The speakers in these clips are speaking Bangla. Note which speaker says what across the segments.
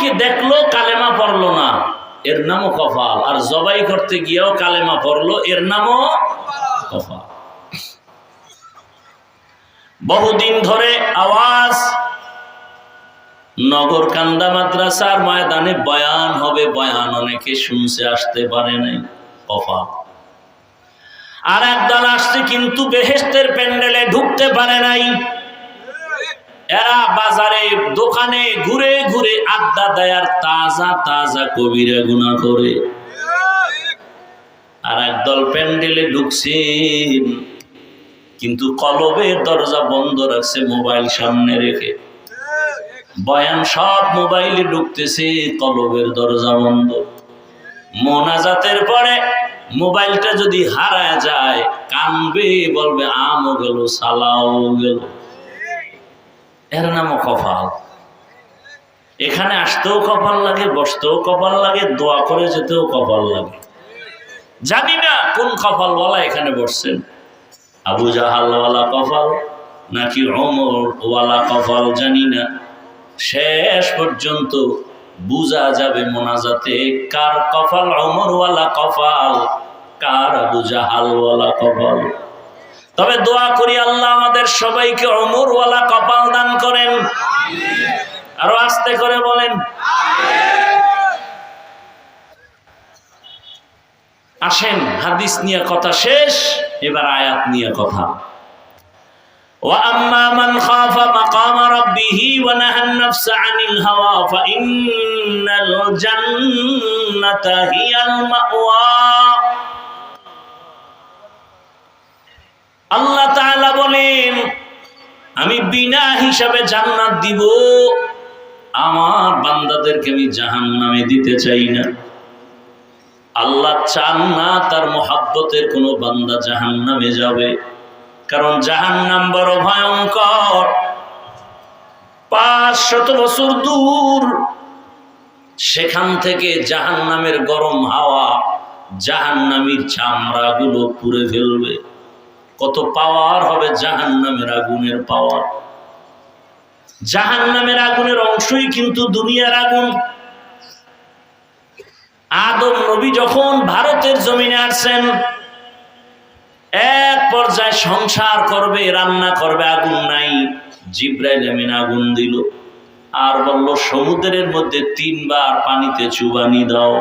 Speaker 1: অনেকে দেখলো কালেমা পড়লো না, এর নামও কপাল। আর জবাই করতে গিয়েও কালেমা পড়লো, এর নামও কপাল। বহুদিন ধরে আওয়াজ নগরকান্দা মাদ্রাসার ময়দানে বয়ান হবে, বয়ান অনেকে শুনছে, আসতে পারে নাই, কপাল। আর একদল আসছে কিন্তু বেহেশতের প্যান্ডেলে ঢুকতে পারে নাই। এরা বাজারে দোকানে ঘুরে ঘুরে আড্ডা দেয় আর তাজা তাজা কবিরা গুনাহ করে। আর একদল প্যান্ডেলে ঢুকছেন কিন্তু কলবের দরজা বন্ধ রাখছে, মোবাইল সামনে রেখে। বয়ান সব মোবাইলে ঢুকতেছে, কলবের দরজা বন্ধ। মোনাজাতের পরে মোবাইলটা যদি হারায় যায়, কানবে, বলবে আমও গেল, সালাও গেল। এর নামও কপাল। এখানে আসতেও কপাল লাগে, বসতেও কপাল লাগে, দোয়া করে যেতেও কপাল লাগে। জানি না কোন কপালওয়ালা এখানে বসছেন, আবু জাহালওয়ালা কপাল নাকি ওমরওয়ালা কপাল জানি না। শেষ পর্যন্ত বুঝা যাবে মোনাজাতে কার কপাল ওমরওয়ালা কপাল, কার আবু জাহালওয়ালা কপাল। তবে দোয়া করি আল্লাহ আমাদের সবাইকে ওমরওয়ালা কপাল দান করেন। আরো আস্তে করে বলেন। আসেন, হাদিস নিয়ে কথা শেষ, এবার আয়াত নিয়ে কথা। وَأَمَّا مَنْ خَافَ مَقَامَ رَبِّهِ وَنَهَى النَّفْسَ عَنِ الْهَوَى فَإِنَّ الْجَنَّةَ هِيَ الْمَأْوَى। আল্লাহ তাআলা বলেন, আমি বিনা হিসাবে জান্নাত দিব, আমার বান্দাদেরকে আমি জাহান্নামে দিতে চাই না। আল্লাহ চান না তার মহাব্বতের কোনো বান্দা জাহান্নামে যাবে, কারণ জাহান্নাম বড় ভয়ঙ্কর। 500 বছর দূর, সেখান থেকে জাহান্নামের গরম হাওয়া জাহান্নামীর চামড়াগুলো পুড়ে ফেলবে। কত পাওয়ার হবে জাহান্নামের আগুনের পাওয়ার। জাহান্নামের আগুনের অংশই কিন্তু দুনিয়ার আগুন। আদম নবী যখন ভারতের জমিনে আসছেন, এক পর্যায়ে সংসার করবে, রান্না করবে, আগুন নাই। জিব্রাইল আমিন আগুন দিল আর বলল, সমুদ্রের মধ্যে 3 বার পানিতে চুবানি দাও।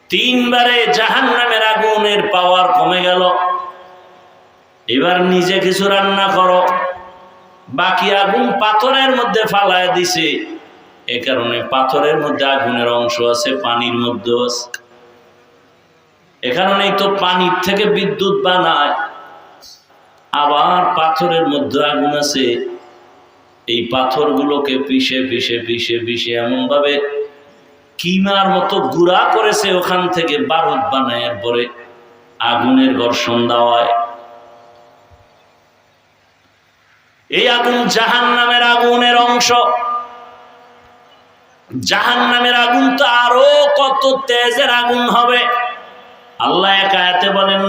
Speaker 1: 3 বারে জাহান্নামের আগুনের পাওয়ার কমে গেল। এবার নিজে কিছু রান্না করো। বাকি আগুন পাথরের মধ্যে ফালায় দিছে। এ কারণে পাথরের মধ্যে আগুনের অংশ আছে, পানির মধ্যে আছে। এ কারণেই তো পানির থেকে বিদ্যুৎ বানায়। আবার পাথরের মধ্যে আগুন আছে। এই পাথরগুলোকে পিষে পিষে পিষে পিষে এমন ভাবে কিমার মতো গুঁড়া করেছে, ওখান থেকে বারুদ বানায়, এরপরে আগুনের ঘর্ষণ দেওয়ায়। এই আগুন জাহান্নামের আগুনের অংশ। জাহান্নামের আগুন তো আরো কত তেজের আগুন হবে। আল্লাহ এক আয়াতে বলেন,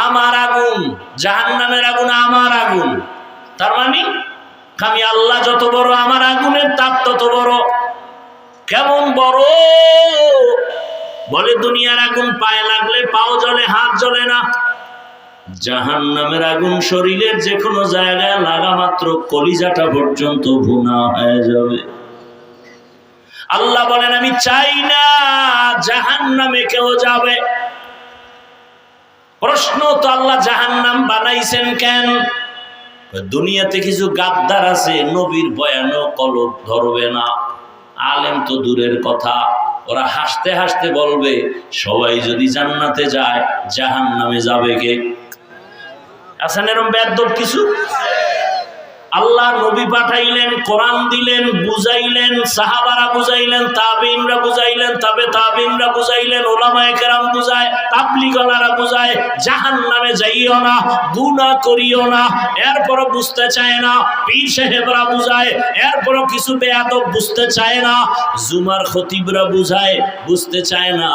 Speaker 1: আমার আগুন, জাহান্নামের আগুন আমার আগুন। তার মানে আমি আল্লাহ যত বড়, আমার আগুনের তাপ তত বড়। কেমন বড়? বলে দুনিয়ার আগুন পায়ে লাগলে পাও জ্বলে, হাত জ্বলে না। জাহান্নামের আগুন শরীরের যে কোনো জায়গায় লাগা মাত্র কলিজাটা পর্যন্ত ভুনা হয়ে যাবে। আল্লাহ বলেন, আমি চাই না জাহান্নামে কেউ যাবে। প্রশ্ন তো, আল্লাহ জাহান্নাম বানাইছেন কেন? দুনিয়াতে কিছু গাদ্দার আছে, নবীর বয়ানও কলব ধরবে না। আলেম তো দূরের কথা, ওরা হাসতে হাসতে বলবে, সবাই যদি জান্নাতে যায়, জাহান্নামে যাবে কে? আছেন এরকম বেয়াদব কিছু? আল্লাহ নবী পাঠাইলেন, কোরআন দিলেন, বুঝাইলেন, সাহাবারা বুঝাইলেন, তাবিঈনরা বুঝাইলেন, তবে তাবিঈনরা বুঝাইলেন, উলামায়ে কেরাম বুঝায়, তাবলীগওয়ালারা বুঝায়, জাহান্নামে যাইও না, গুনাহ করিও না, এরপরও বুঝতে চায় না। পীর সাহেবরা বুঝায়, এরপরও কিছু বেয়াদব বুঝতে চায় না। জুমার খতিবরা বুঝায়, বুঝতে চায় না।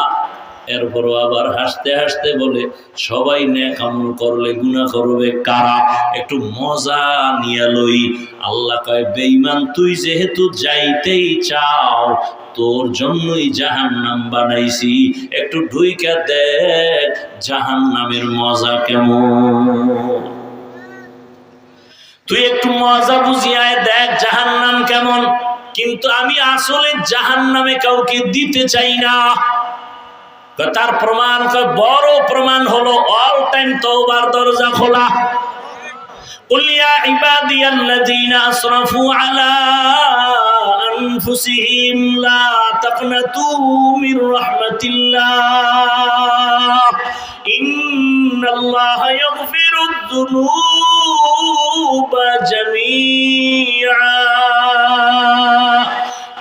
Speaker 1: এরপরও আবার হাসতে হাসতে বলে, সবাই নেক আমল করলে গুনাহ করবে কারা? একটু মজা নিয়ে লই। আল্লাহ কয়, বেঈমান তুই যেহেতু যাইতেই চাও, তোর জন্যই জাহান্নাম বানাইছি, একটু ঢুইকা দেখ জাহান্নামের মজা কেমন। তুই একটু মজা বুঝিয়ায় দেখ জাহান্নাম কেমন। কিন্তু আমি আসলে জাহান্নামে কাউকে দিতে চাই না। তার প্রমাণ, বড় প্রমাণ হলো অল টাইম তওবার দরজা খোলা। قل يا عبادي الذين أسرفوا على أنفسهم لا تقنطوا من رحمة الله إن الله يغفر الذنوب جميعا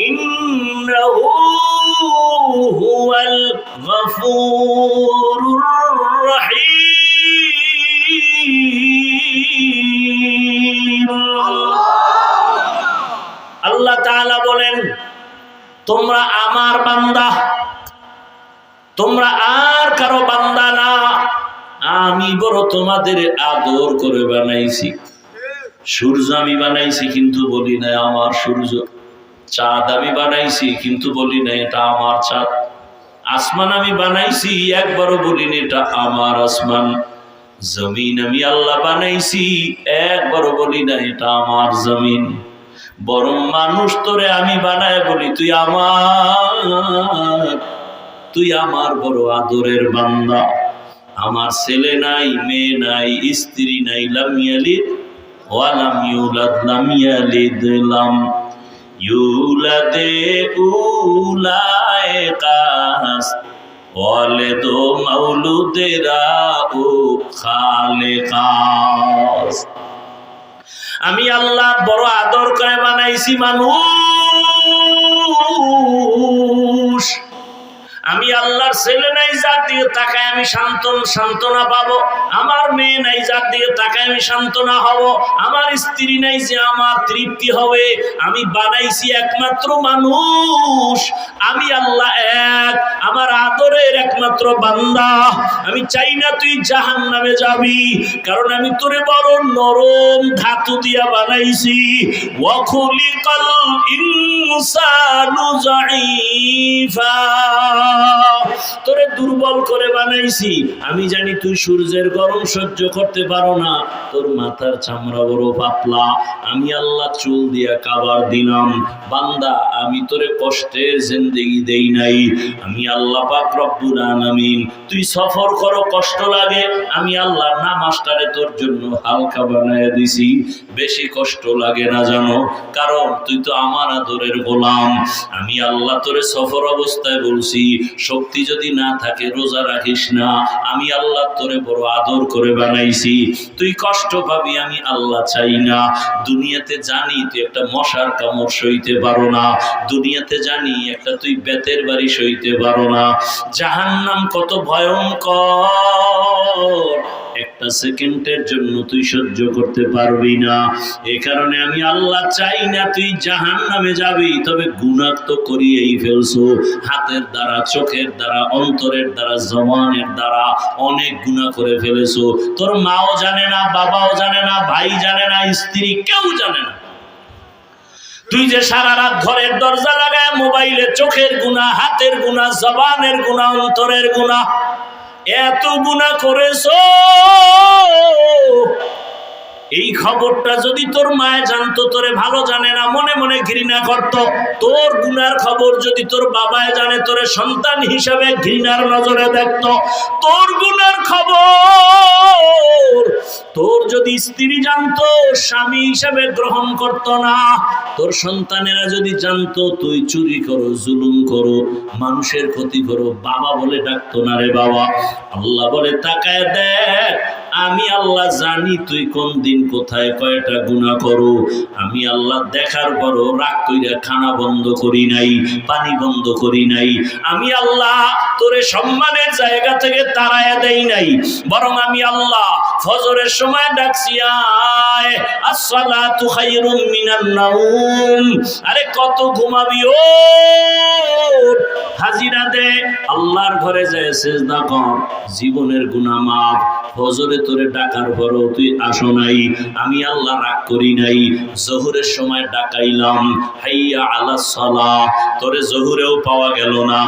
Speaker 1: إنه هو الغفور الرحيم। আল্লাহ তাআলা বলেন, তোমরা আমার বান্দা, তোমরা আর কারো বান্দা না। আমি বড় তোমাদের আদর করে বানাইছি। সূর্য আমি বানাইছি কিন্তু বলি না আমার সূর্য। চাঁদ আমি বানাইছি কিন্তু বলি না এটা আমার চাঁদ। আসমান আমি বানাইছি, একবারও বলিনি এটা আমার আসমান। জমিন আমি আল্লাহ বানাইছি, একবারও বলি না এটা আমার জমিন। বরং মানুষ তোরে আমি বানায় বলি তুই আমার বড় আদরের বান্দা। আমার ছেলে নাই, মেয়ে নাই, স্ত্রী নাই, লাম ইয়ালিদ ওয়া লাম ইউলাদ, লাম ইয়ালিদ লাম ইউলাদে উলায়ে কাস ওয়ালিদু মাউলুদেরা ও খালেকাস। আমি আল্লাহ বড় আদর করে বানাইছি মানুষ। আমি আল্লাহর ছেলে নাই যার দিকে তাকায় আমি সান্ত্বনা পাবো। আমার মেয়ে নাই যার দিকে তাকায় আমি সান্ত্বনা হব। আমার স্ত্রী নাই যে আমার তৃপ্তি হবে। আমি বানাইছি একমাত্র মানুষ। আমি আল্লাহ এক, আমার আদরের একমাত্র বান্দা। আমি চাই না তুই জাহান্নামে যাবি, কারণ আমি তোরে বড় নরম ধাতু দিয়া বানাইছি। ওয়া খুলিকাল ইনসানু যায়ীফা, তোরে দুর্বল করে বানাইছি। আমি জানি তুই সূর্যের গরম সহ্য করতে পারো না, তোর মাথার চামড়া বড় পাতলা। আমি আল্লাহ চুল দিয়া কাবার দিলাম। বান্দা, আমি তোরে কষ্টের জিন্দেগি দেই নাই। আমি আল্লাহ পাক রব্বুল আলামিন, তুই সফর করো কষ্ট লাগে, আমি আল্লাহ নামাজটারে তোর জন্য হালকা বানায় দিছি। বেশি কষ্ট লাগে না জানো, কারণ তুই তো আমার আদরের গোলাম। আমি আল্লাহ তোরে সফর অবস্থায় বলছি, শক্তি যদি না থাকে রোজা রাখিস না। আমি আল্লাহ তোরে বড় আদর করে বানাইছি। তুই কষ্ট পাবি, আমি আল্লাহ চাই না। দুনিয়াতে জানি তুই একটা মশার কামড় সইতে পারো না। দুনিয়াতে জানি একটা তুই বেতের বাড়ি সইতে পারো না। জাহান্নাম কত ভয়ঙ্কর, একটা সেকেন্ডের জন্য তুই সহ্য করতে পারবি না। এই কারণে আমি আল্লাহ চাই না তুই জাহান্নামে যাবি। তবে গুনাহ তো করিয়েই ফেলছো, হাতের দ্বারা, চোখের দ্বারা, অন্তরের দ্বারা, জবানের দ্বারা অনেক গুনাহ করে ফেলেছো। তোর মাও জানে না, বাবাও জানে না, ভাই জানে না, স্ত্রী কেউ জানে না। তুই যে সারা রাত ঘরের দরজা লাগায় মোবাইলে চোখের গুনাহ, হাতের গুনাহ, জবানের গুনাহ, অন্তরের গুনাহ, এত গুনাহ করেছো। এই খবরটা যদি তোর মায়ে জানতো, তোরে ভালো জানে না, মনে মনে ঘৃণা করত। তোর গুনার খবর যদি তোর বাবায় জানে, তোরে সন্তান হিসাবে ঘৃণার নজরে দেখত। তোর গুনার খবর তোর যদি স্ত্রী জানতো, স্বামী হিসাবে গ্রহণ করত না। তোর সন্তানেরা যদি জানতো তুই চুরি করো, জুলুম করো, মানুষের ক্ষতি করো, বাবা বলে ডাকতো না রে বাবা। আল্লাহ বলে তাকায় দেখ, আমি আল্লাহ জানি তুই কোন দিন কোথায় কয়টা গুনাহ করো। আমি আল্লাহ দেখার পরও রাগ কইরা খানা বন্ধ করি নাই, পানি বন্ধ করি নাই। আমি আল্লাহ তোরে সম্মানের জায়গা থেকে তাড়ায়া দেই নাই, বরং আমি আল্লাহ ফজরের সময় ডাকছি, আয় আসসালাতু খায়রুম মিনান নাওম। আরে কত ঘুমাবি, ও হাজিরা দে, আল্লাহর ঘরে যায় সিজদা কর, জীবনের গুনাহ মাফ। ফজরে তোরে ডাকার পরও তুই আসো নাই, আমি আল্লাহ রাগ করি নাই। জোহরের সময় ডাকাইলাম, হাইয়া আলাস সালাহ, তোরে জোহরেও পাওয়া গেল না।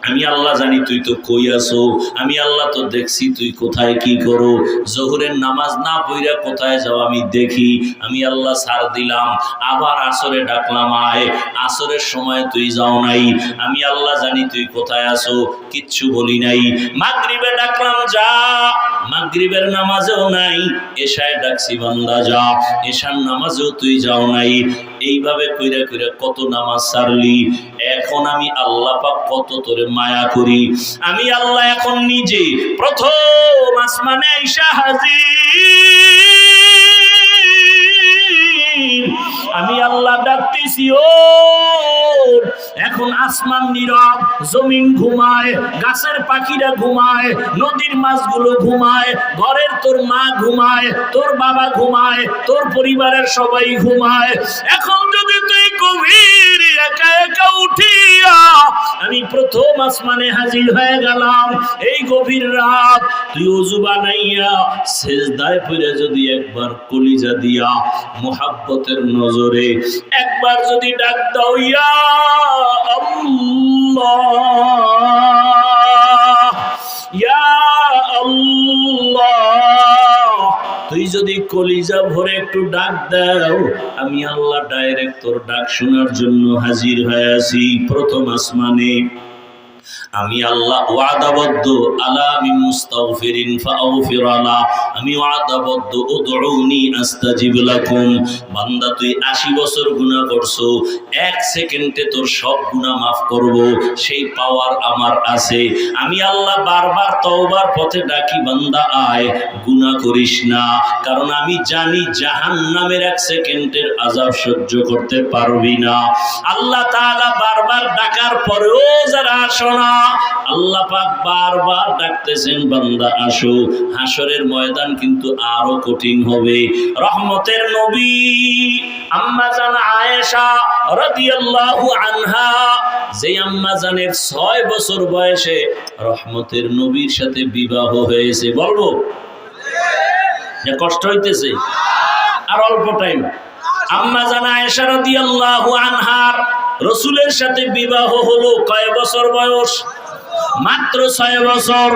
Speaker 1: আমি আল্লাহ জানি তুই তো কই আছো, আমি আল্লাহ তো দেখছি তুই কোথায় কি করো। জোহরের নামাজ না পইরা কোথায় যাও আমি দেখি, আমি আল্লাহ ছাড় দিলাম। আবার আসরে ডাকলাম, আয়, আসরের সময় তুই যাও নাই, আমি আল্লাহ জানি তুই কোথায় আছো, কিচ্ছু বলি নাই। মাগরিবে ডাকলাম, যা, মাগরিবের নামাজেও নাই। এশায় ডাকছি, বান্দা যা, এশার নামাজেও তুই যাও নাই। এইভাবে কইরা কইরা কত নামাজ ছাড়লি। এখন আমি আল্লাহ পাক কত তোরে মায়া করি। আমি আল্লাহ এখন নিজে প্রথম আসমানে আইসা হাজির। আমি আল্লাহ ডাকতেছি, ও এখন আসমান নীরব, জমিন ঘুমায়, গাছের পাখিরা ঘুমায়, নদীর মাছগুলো ঘুমায়, ঘরের তোর মা ঘুমায়, তোর বাবা ঘুমায়, তোর পরিবারের সবাই ঘুমায়। এখন যদি তুই গভীর একা একা উঠিয়া, আমি প্রথম আসমানে হাজির হয়ে গেলাম। এই গভীর রাত তুই ওযু বানাইয়া সিজদায় পড়ে যদি একবার কলিজা দিয়া মুহাব্বতের নজরে একবার যদি ডাক দাও, ইয়া আল্লাহ, ইয়া আল্লাহ, তুই যদি কলিজা ভরে একটু ডাক দাও, আমি আল্লাহ ডাইরেক্ট তোর ডাক শোনার জন্য হাজির হয়ে আছি প্রথম আসমানে। আমি আল্লাহ ওয়াদাবদ্ধ, আলা মিন মুস্তাগফিরিন ফাগফির আলা, আমি ওয়াদাবদ্ধ, উদউনি আস্তাজিব লাকুম। বান্দা তুই 80 বছর গুনাহ করছো, 1 সেকেন্ডে তোর সব গুনাহ মাফ করব, সেই পাওয়ার আমার আছে। আমি আল্লাহ বারবার তওবার পথে ডাকি, বান্দা আয়, গুনাহ করিস না, কারণ আমি জানি জাহান্নামের 1 সেকেন্ডের আযাব সহ্য করতে পারবি না। আল্লাহ তাআলা বারবার ডাকার পরেও যারা আসো না, আল্লাহ পাক বারবার ডাকতেছেন, বান্দা আসো। হাসরের ময়দান কিন্তু আরো কঠিন হবে। রহমতের নবী আম্মা জান আয়েশা রাদিয়াল্লাহু আনহা, যে আম্মা জানের 6 বছর বয়সে রহমতের নবীর সাথে বিবাহ হয়েছে, বলবো যে কষ্ট হইতেছে? আর অল্প টাইম। আম্মা জান আয়েশা রাদিয়াল্লাহু আনহার রাসূলের সাথে বিবাহ হলো কয় বছর বয়স? মাত্র 6 বছর।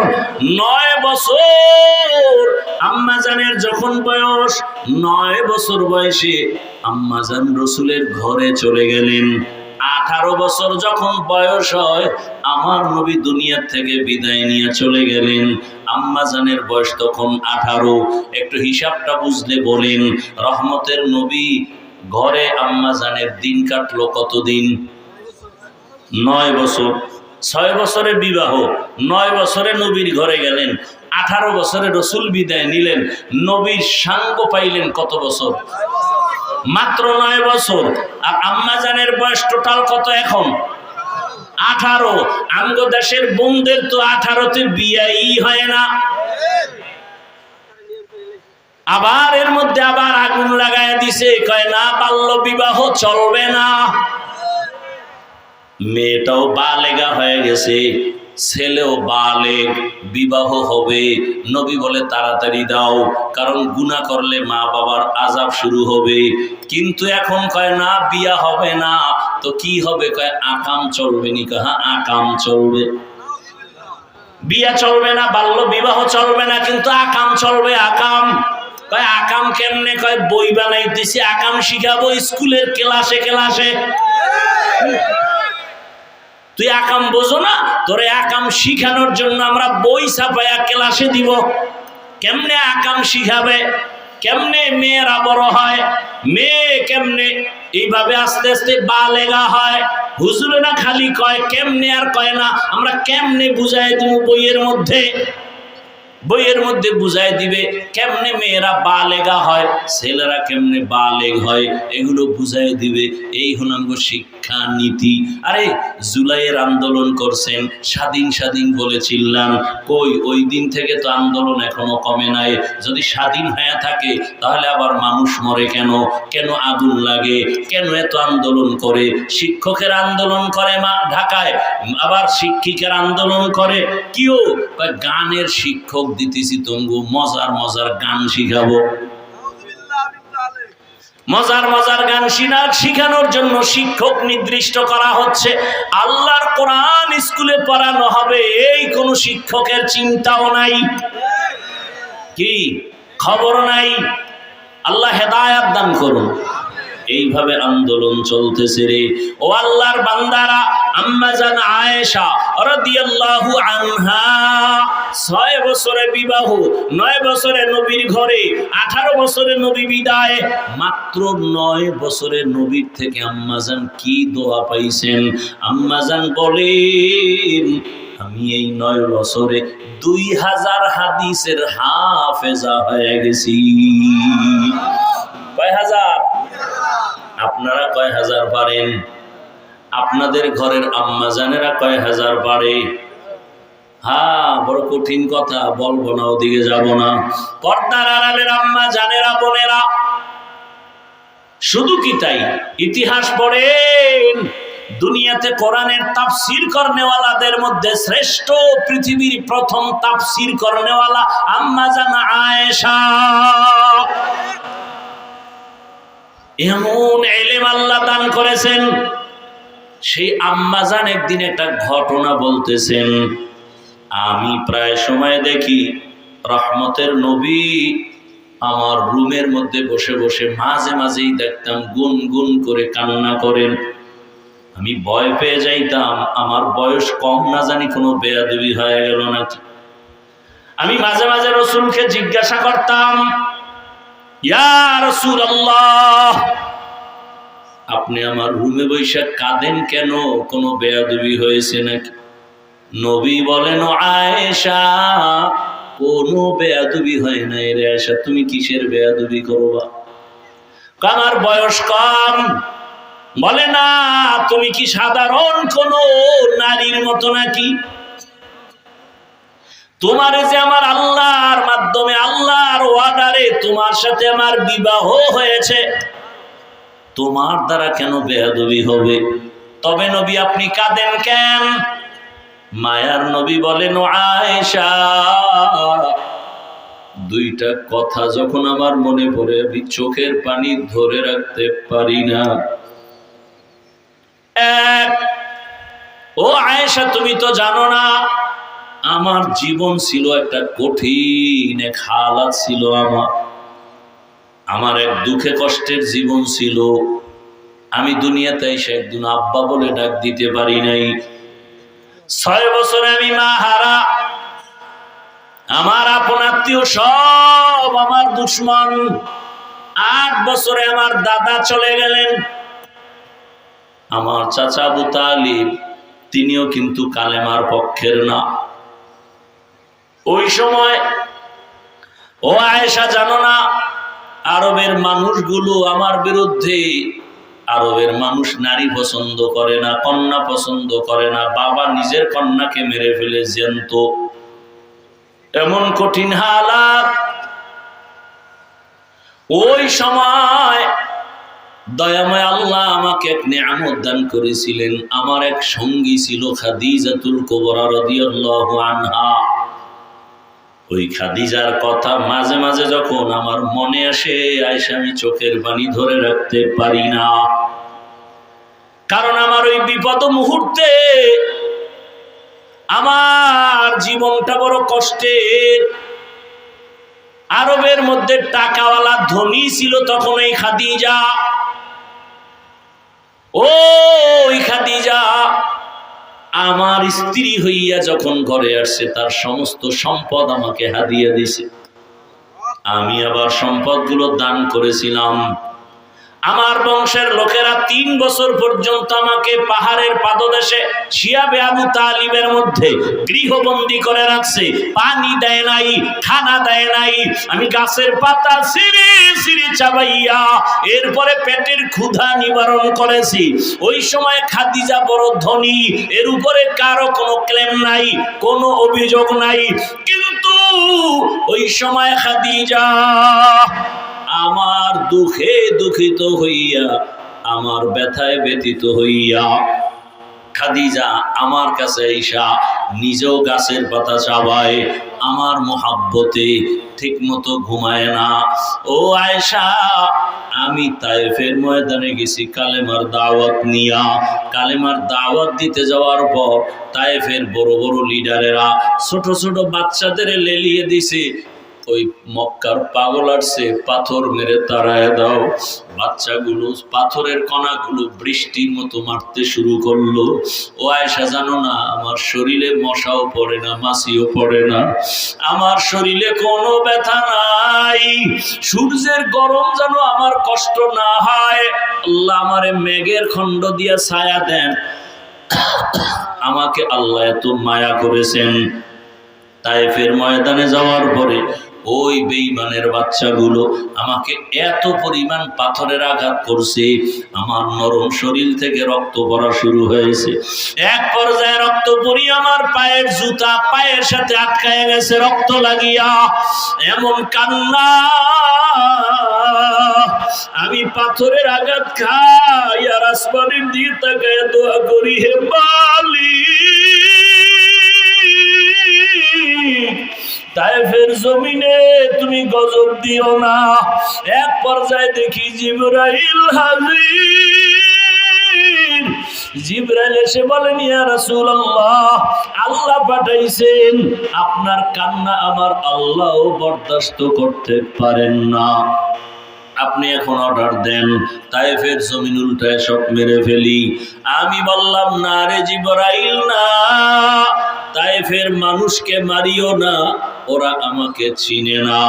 Speaker 1: 9 বছর আম্মা জানের যখন বয়স, 9 বছর বয়সে আম্মা জান রাসূলের ঘরে চলে গেলেন। 18 বছর যখন বয়স হয়, আমার নবী দুনিয়া থেকে বিদায় নিয়ে চলে গেলেন। আম্মা জানের বয়স তখন 18। একটু হিসাবটা বুঝলে বলেন, রহমতের নবী ঘরে আম্মা জানের দিন কাটলো কতদিন? 9 বছর। 6 বছরে বিবাহ, 9 বছরে নবীর ঘরে গেলেন, 18 বছরে রসুল বিদায় নিলেন। নবীর সাঙ্গ পাইলেন কত বছর? মাত্র 9 বছর। আর আম্মা জানের বয়স টোটাল কত এখন? 18। আমগো দেশের বোনদের তো 18তে বিয়াই হয় না। আবার এর মধ্যে আবার আগুন লাগায় দিছে, কয় না বাল্য বিবাহ চলবে না। মেয়েটাও বালেগা হয়ে গেছে, ছেলেও বালেগ, বিবাহ হবে। নবী বলে তাড়াতাড়ি দাও, কারণ গুনাহ করলে মা বাবার আযাব শুরু হবে। কিন্তু এখন কয় না, বিয়া হবে না, তো কি হবে? কয় আকাম চলবে নি। কয় হ্যাঁ, আকাম চলবে। বিয়া চলবে না, বাল্য বিবাহ চলবে না, কিন্তু আকাম চলবে। আকাম কয় আকাম কেমনে? কয় বই বানাইতেছি, আকাম শিখাবো স্কুলের ক্লাসে ক্লাসে। তুই আকাম বোঝো না? তোরে আকাম শিখানোর জন্য আমরা বই ছাপায়া ক্লাসে দিব। কেমনে আকাম শিখাবে? কেমনে মেয়েরা বড় হয়? মেয়ে কেমনে এইভাবে আস্তে আস্তে বালেগা হয়? হুজুরে না খালি কয় কেমনে, আর কয় না আমরা কেমনে বুঝাই দিব বইয়ের মধ্যে। বইয়ের মধ্যে বুঝাই দিবে কেমনে মেয়েরা বালেগা হয়, ছেলেরা কেমনে বালেগ হয়, এগুলো বুঝাই দিবে। এই হলাঙ্গ শিক্ষা নীতি। আরে জুলাইয়ের আন্দোলন করছেন, স্বাধীন স্বাধীন বলে চিল্লান, কই ওই দিন থেকে তো আন্দোলন এখনো কমে নাই। যদি স্বাধীন হয়ে থাকে তাহলে আবার মানুষ মরে কেন, কেন আগুন লাগে, কেন এত আন্দোলন করে? শিক্ষকের আন্দোলন করে ঢাকায়, আবার শিক্ষিকের আন্দোলন করে কিও গানের শিক্ষক দিতেছি, তঙ্গু মজার মজার গান শিখাবো। মজার মজার গান শিখানোর জন্য শিক্ষক নির্দিষ্ট করা হচ্ছে। আল্লাহর কোরআন স্কুলে পড়ানো হবে, এই কোন শিক্ষকের চিন্তাও নাই, কি খবর নাই। আল্লাহ হেদায়াত দান করুন। এইভাবে আন্দোলন চলতেছে রে ও আল্লাহর বান্দারা। আম্মা জান আয়েশা রাদিয়াল্লাহু আনহা 6 বছরে বিবাহ, 9 বছরে নবীর ঘরে, 18 বছরে নবী বিদায়। মাত্র 9 বছরে নবীর থেকে আম্মা জান কি দোয়া পাইছেন। আম্মা জান বলেন, আমি এই 9 বছরে 2000 হাদিসের হাফেজা হয়ে গেছি। কয় হাজার? আপনারা কয় হাজার পারেন? আপনাদের ঘরের আম্মা জানেরা কয় হাজার পারে? হ্যাঁ, বড় কঠিন কথা, বলবো না, ওদিকে যাব না। পর্দার আড়ালের আম্মা জানেরা, বোনেরা, শুধু কি তাই, ইতিহাস পড়েন। দুনিয়াতে কোরআনের তাফসীর করনেওয়ালাদের মধ্যে শ্রেষ্ঠ, পৃথিবীর প্রথম তাফসীর করনেওয়ালা আম্মা জান আয়েশা। এমন ইলম আল্লাহ দান করেছেন। সেই আম্মা জান একদিন একটা ঘটনা বলতেছেন, আমি প্রায় সময় দেখি রহমতের নবী আমার রুমের মধ্যে বসে বসে মাঝে মাঝেই দেখতাম গুনগুন করে কান্না করেন। আমি ভয় পেয়ে যাইতাম, আমার বয়স কম না জানি কোনো বেয়াদবি হয়ে গেল নাকি। আমি মাঝে মাঝে রাসূলকে জিজ্ঞাসা করতাম, ইয়া রাসূলুল্লাহ, আপনি আমার রুমে বসে কাঁদেন কেন, কোনো বেয়াদবি হয়েছে নাকি? নবী বলেন, আয়েশা, কোনো বেয়াদবি হয় নাই রে আয়েশা, তুমি কিসের বেয়াদবি করবা? আমার বয়স কম। বলে না, তুমি কি সাধারণ কোন নারীর মতো নাকি? তোমার যে আমার আল্লাহর মাধ্যমে, আল্লাহর ওয়াদারে তোমার সাথে আমার বিবাহ হয়েছে, তোমার দ্বারা কেন বেয়াদবি হবে? তবে নবী আপনি কাঁদেন কেন? মায়ার নবী বলেন, আয়েশা, দুইটা কথা যখন আমার মনে পড়ে আমি চোখের পানি ধরে রাখতে পারি না। এক, ও আয়েশা, তুমি তো জানো না আমার জীবন ছিল একটা কঠিন, এক হালাত ছিল, আমার এক দুঃখে কষ্টের জীবন ছিল। আমি দুনিয়াতে এসে একদিন আব্বা বলে ডাক দিতে পারি নাই। 6 বছরে আমি মা হারা, আমার আপন আত্মীয় সব আমার দুশমন। 8 বছরে আমার দাদা চলে গেলেন। আমার চাচা আবু তালিব, তিনিও কিন্তু কালেমার পক্ষের না। ওই সময় ও আয়েশা জানো না, আরবের মানুষগুলো আমার বিরুদ্ধে। আরবের মানুষ নারী পছন্দ করে না, কন্যা পছন্দ করে না, বাবা নিজের কন্যাকে মেরে ফেলে জ্যান্ত। এমন কঠিন হালাত। ওই সময় দয়াময় আল্লাহ আমাকে এক নিয়ামত দান করেছিলেন। আমার এক সঙ্গী ছিল খাদিজাতুল কুবরা রাদিয়াল্লাহু আনহা। ওই খাদিজার কথা মাঝে মাঝে যখন আমার মনে আসে, আয়েশা, আমি চোখের পানি ধরে রাখতে পারি না। কারণ আমার ওই বিপদ মুহূর্তে আমার জীবনটা বড় কষ্টের। আরবের মধ্যে টাকাওয়ালা ধনী ছিল তখন এই খাদিজা। ওই খাদিজা আমার স্ত্রী হইয়া যখন ঘরে আসছে, তার সমস্ত সম্পদ আমাকে হাদিয়া দিছে। আমি আবার সম্পদগুলো দান করেছিলাম। আমার বংশের লোকেরা 3 বছর পর্যন্ত আমাকে পাহাড়ের পাদদেশে শিয়াবে আবু তালিবের মধ্যে গৃহবন্দী করে রাখছে। পানি দেয় নাই, খানা দেয় নাই। আমি গাছের পাতা ছিঁড়ে ছিঁড়ে চাবাইয়া এরপরে পেটের ক্ষুধা নিবারণ করেছি। ওই সময় খাদিজা বড় ধনী, এর উপরে কারো কোনো ক্লেম নাই, কোনো অভিযোগ নাই। কিন্তু ওই সময় খাদিজা আমার দুঃখে দুঃখিত হইয়া, আমার ব্যথায় ব্যথিত হইয়া খাদিজা আমার কাছে আইসা নিজেও গাছের পাতা চাবায়, আমার মোহাব্বতে ঠিক মতো ঘুমায় না। ও আয়েশা, আমি তায়েফের ময়দানে গেছি কালেমার দাওয়াত নিয়া। কালেমার দাওয়াত দিতে যাওয়ার পর তায়েফের বড় বড় লিডারেরা ছোট ছোট বাচ্চাদের লেলিয়ে দিছে, ওই মক্কার পাগল আসছে, পাথর মেরে তাড়ায় দাও। বাচ্চাগুলো পাথরের কণাগুলো বৃষ্টির মতো মারতে শুরু করলো। ও আয়েশা, জানো না আমার শরীরে মশাও পড়ে না, মাছিও পড়ে না, আমার শরীরে কোনো ব্যথা নাই। সূর্যের গরম যেন আমার কষ্ট না হয়। আল্লাহ আমারে মেঘের খণ্ড দিয়া ছায়া দেন। আমাকে আল্লাহ এত মায়া করেছেন। তায়েফের ময়দানে যাওয়ার পরে ওই বেঈমানের বাচ্চাগুলো আমাকে এত পরিমাণ পাথরের আঘাত করছে, আমার নরম শরীর থেকে রক্ত পড়া শুরু হয়েছে। এক পর্যায়ে রক্ত পড়ি আমার পায়ের জুতা পায়ের সাথে আটকায় গেছে রক্ত লাগিয়া। এমন কান্না, আমি পাথরের আঘাত খাই আর আসমানের দিকে তাকায় দোয়া করি, হে মালিক, তায়েফের জমিনে তুমি গজব দিও না। এক পর্যায়ে দেখি জিবরাইল হাজির। জিবরাইল এসে বলেন, ইয়া রাসূলুল্লাহ, আল্লাহ পাঠাইছেন, আপনার কান্না আমার আল্লাহ বরদাস্ত করতে পারেন না, আপনি এখন অর্ডার দেন তায়েফের জমিন উল্টায় সব মেরে ফেলি। আমি বললাম, না রে জিবরাইল, না, তায়েফের মানুষকে মারিও না, ওরা আমাকে চিনে না,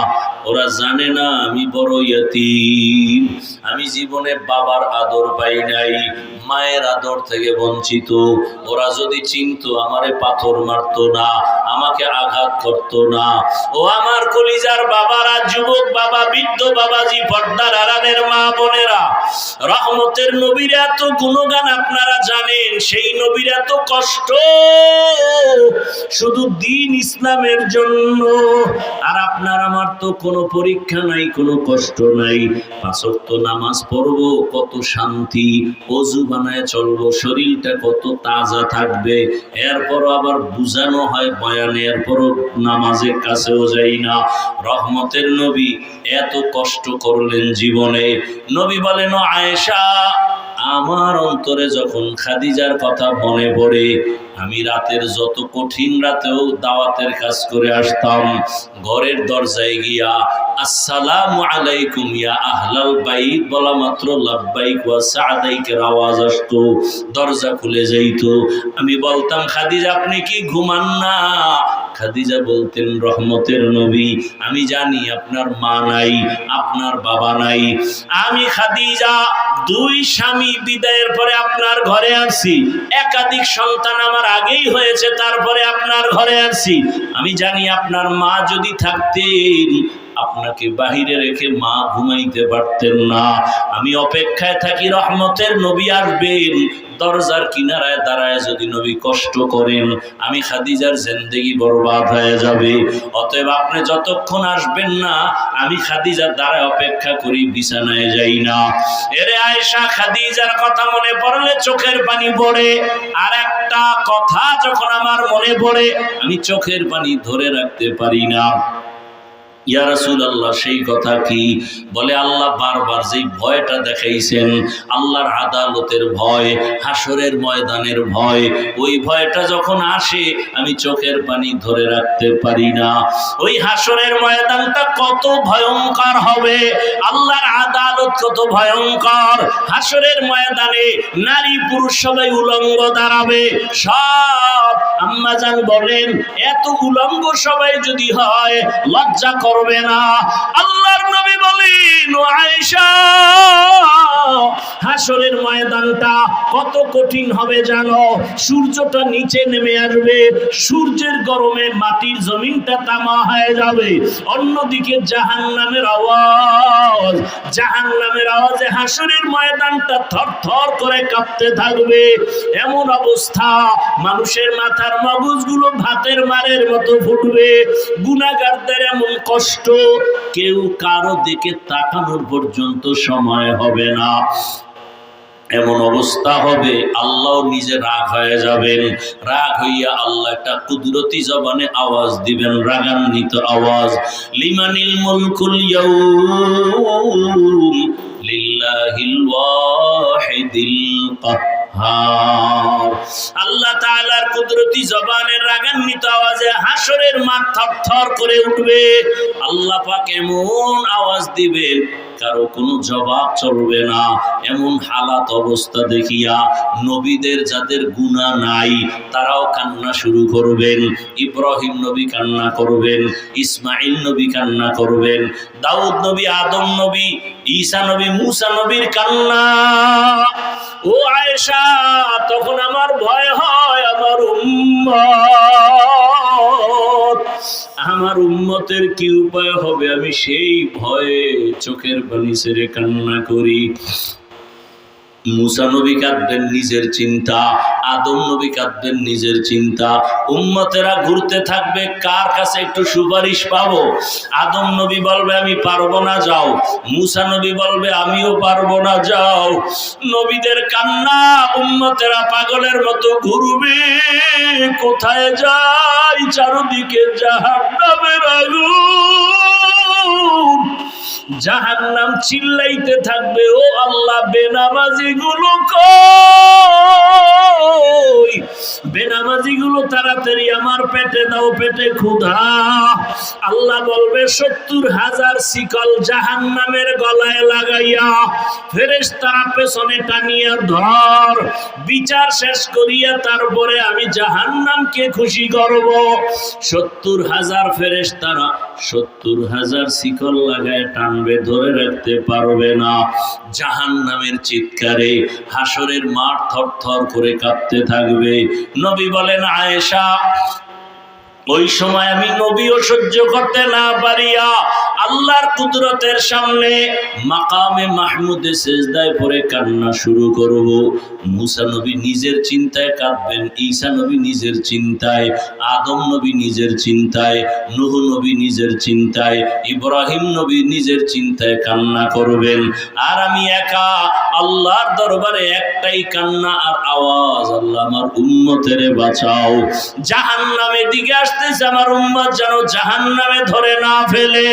Speaker 1: ওরা জানে না আমি বড় ইয়তীম, আমি জীবনে বাবার আদর পাই নাই, মায়ের আদর থেকে বঞ্চিত। ওরা যদি চিনতো আমারে পাথর মারতো না, আমাকে আঘাত করতো না। ও আমার কলিজার বাবারা, যুবক বাবা, বৃদ্ধ বাবাজি, পর্দার আড়ালের মা বোনেরা, রহমতের নবীর এত গুণগান আপনারা জানেন, সেই নবীর এত কষ্ট শুধু দ্বীন ইসলামের জন্য। আর আপনার আমার তো কোনো পরীক্ষা নাই, কোনো কষ্ট নাই। 5 ওয়াক্ত নামাজ পড়বো, কত শান্তি, ওযু বানায় চলবো, শরীরটা কত তাজা থাকবে। এরপর আবার বুঝানো হয় বয়ানে, এরপরও নামাজের কাছেও যাই না। রহমতের নবী এত কষ্ট করলেন জীবনে। নবী বলেন, আয়েশা, আমার অন্তরে যখন খাদিজার কথা মনে পড়ে, আমি রাতের যত কঠিন রাতেও দাওয়াতের কাজ করে আসতাম, ঘরের দরজায় গিয়া আসসালামু আলাইকুম ইয়া আহলাল বাইত বলা মাত্র লাব্বাইক ওয়া সাদাইকের আওয়াজ আসতো, দরজা খুলে যাইত। আমি বলতাম, খাদিজা আপনি কি ঘুমান না? খাদিজা বলতেন, রহমতের নবী, আমি জানি আপনার মা নাই, আপনার বাবা নাই, আমি খাদিজা 2 স্বামী বিদায়ের পরে আপনার ঘরে আসছি, একাধিক সন্তান আমার আগেই হয়েছে, তারপরে আপনার ঘরে আসছি। আমি জানি আপনার মা যদি থাকতেন, আপনাকে বাহিরে রেখে মা ঘুমাইতে পারতেন না। আমি অপেক্ষায় থাকি রহমতের নবী আসবেন, দরজার কিনারায় দাঁড়ায় যদি নবী কষ্ট করেন, আমি খাদিজার জিন্দেগি বরবাদ হয়ে যাবে। অতএব আপনি যতক্ষণ আসবেন না, আমি খাদিজার দাঁড়ায় অপেক্ষা করি, বিছানায় যাই না। এরে আয়েশা, খাদিজার কথা মনে পড়লে চোখের পানি পড়ে। আর একটা কথা যখন আমার মনে পড়ে, আমি চোখের পানি ধরে রাখতে পারি না। ইয়া রাসূলুল্লাহ, সেই কথা কি? বলে, আল্লাহ বারবার যেই ভয়টা দেখাইছেন, আল্লাহর আদালতের ভয়, হাসরের ময়দানের ভয়, ওই ভয়টা যখন আসে আমি চোখের পানি ধরে রাখতে পারি না। ওই হাসরের ময়দানটা কত ভয়ঙ্কর হবে, আল্লাহর আদালত কত ভয়ঙ্কর। হাসরের ময়দানে নারী পুরুষ সবাই উলঙ্গ দাঁড়াবে। সব আম্মাজান বলেন, এত উলঙ্গ সবাই যদি হয় লজ্জা করবে না? আল্লাহর নবী বলেন, আয়েশা হাসরের ময়দানটা কত কঠিন হবে জানো? সূর্যটা নিচে নেমে আসবে, সূর্যের গরমে মাটির জমিনটা তামা হয়ে যাবে। অন্যদিকে জাহান্নামের আওয়াজে হাসরের ময়দানটা থরথর করে কাঁপতে থাকবে। এমন অবস্থা, মানুষের মাথার মগজগুলো ভাতের মারের মতো ফুটবে। গুনাহগারদের এমন কষ্ট, কেউ কারো দিকে তাকানোর পর্যন্ত সময় হবে না। এমন অবস্থা হবে, আল্লাহ নিজে রাগ হয়ে যাবেন। রাগ হইয়া আল্লাহ একটা কুদরতি জবানে আওয়াজ দিবেন, রাগান্বিত আওয়াজ, লিমানিল মুলকুল ইয়াউম লিল্লাহিল ওয়াহিদিল কাহ্হার। আল্লাহ তাআলার কুদরতি জবানের রাগান্বিত আওয়াজে হাসরের মাঠ থরথর করে উঠবে। আল্লাহ পাক এমন আওয়াজ দিবেন, কারো কোনো জবাব চলবে না। এমন হালাত অবস্থা দেখিয়া নবীদের যাদের গুনাহ নাই তারাও কান্না শুরু করবেন। ইব্রাহিম নবী কান্না করবেন, ইসমাইল নবী কান্না করবেন, দাউদ নবী, আদম নবী, ঈসা নবী, মুসা নবীর কান্না। ও আয়েশা, তখন আমার ভয় হয় আমার উম্মতের কি উপায় হবে, আমি সেই ভয়ে চোখের পানি ছেড়ে কান্না করি। মুসা নবী কাঁদবেন নিজের চিন্তা, আদম নবী কাঁদবেন নিজের চিন্তা। উম্মতেরা ঘুরতে থাকবে, কার কাছে একটু সুপারিশ পাবো। আদম নবী বলবে আমি পারবো না, যাও। মুসা নবী বলবে আমিও পারবো না, যাও। নবীদের কান্না, উম্মতেরা পাগলের মতো ঘুরবে। কোথায় যাই, চারদিকে জাহান্নামের আগুন। জাহান্নাম চিল্লাইতে থাকবে, ও আল্লাহ, বেনামাজি গুলো কই? বেনামাজি গুলো তাড়াতাড়ি আমার পেটে দাও, পেটে ক্ষুধা। আল্লাহ বলবে ৭০,০০০ শিকল জাহান্নামের গলায় লাগাইয়া ফেরেশতারা পেছনে টানিয়া ধর। বিচার শেষ করিয়া তারপরে আমি জাহান্নামকে খুশি করব। ৭০,০০০ ফেরেশতারা ৭০,০০০ শিকল লাগায় টানবে, ধরে রাখতে পারবে না। জাহান্নামের চিৎকারে হাসরের মাঠ থরথর করে কাঁপতে থাকবে। নবী বলেন, আয়েশা, ওই সময় আমি নবীও সহ্য করতে না পারিয়া আল্লাহর কুদরতের সামনে মাকামে মাহমুদে সেজদায় পড়ে কান্না শুরু করব। মুসা নবী নিজের চিন্তায় কাঁদবেন, ঈসা নবী নিজের চিন্তায়, আদম নবী নিজের চিন্তায়, নূহ নবী নিজের চিন্তায়, ইব্রাহিম নবী নিজের চিন্তায় কান্না করবেন। আর আমি একা আল্লাহর দরবারে একটাই কান্না আর আওয়াজ, আল্লাহ আমার উম্মতেরে বাঁচাও। জাহান্নামের দিকে আসতেছে আমার উম্মত যেন জাহান্নামে ধরে না ফেলে।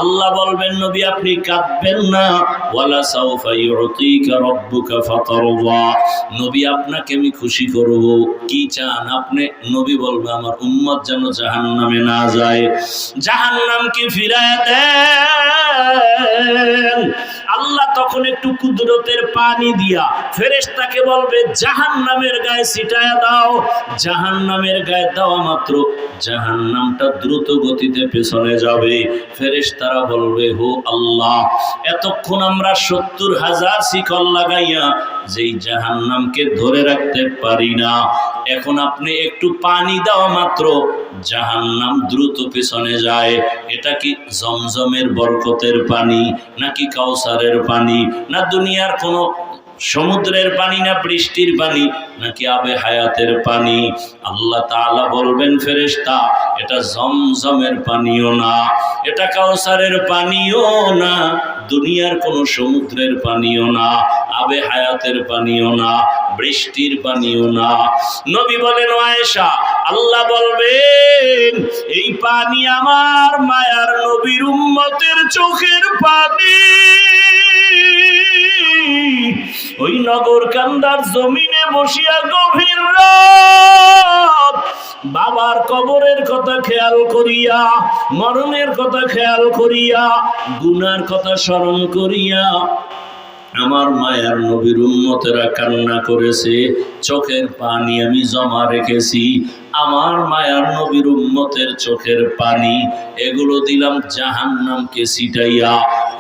Speaker 1: আল্লাহ বলবেন, নবী আপনি কাঁদবেন না, ওয়ালা সাউফা ইউতিকা রাব্বুকা ফাতারদা। নবী আপনাকে আমি খুশি করব, কি চান আপনি? নবী বলবে আমার উম্মত যেন জাহান্নামে না যায়, জাহান্নামকে ফিরায় দেন। আল্লাহ তখন একটু কুদরতের পানি দিয়া ফেরেশতাকে বলবে জাহান্নামের গায়ে ছিটায়া দাও। জাহান্নামের গায়ে দেওয়া মাত্র জাহান্নামটা দ্রুত গতিতে পেছনে যাবে। ফেরেশতারা বলবে, হো আল্লাহ, এতক্ষণ আমরা ৭০,০০০ শিকল লাগাইয়া যেই জাহান্নামকে ধরে রাখতে পারি না, এখন আপনি একটু পানি দেওয়া মাত্র জাহান্নাম দ্রুত পেছনে যায়। এটা কি জমজমের বরকতের পানি, নাকি কাউসারের পানি, না দুনিয়ার কোনো সমুদ্রের পানি, না বৃষ্টির পানি, নাকি আবে হায়াতের পানি? আল্লাহ তাআলা বলবেন, ফেরেশতা, এটা জমজমের পানিও না, এটা কাউসারের পানিও না, দুনিয়ার কোনো সমুদ্রের পানিও না, আবে হায়াতের পানিও না, বৃষ্টির পানিও না। নবী বলেন, আয়েশা, আল্লাহ বলবেন এই পানি আমার মায়ার নবীর উম্মতের চোখের পানি। ওই নগর কান্দার জমিনে বসিয়া গভীর রাত বাবার কবরের কথা খেয়াল করিয়া, মরণের কথা খেয়াল করিয়া, গুনার কথা স্মরণ করিয়া আমার মায়ার নবীর উম্মতেরা কান্না করেছে, চোখের পানি আমি জমা রেখেছি। আমার মায়ার নবীর উম্মতের চোখের পানি এগুলো দিলাম জাহান্নামকে ছিটাইয়া।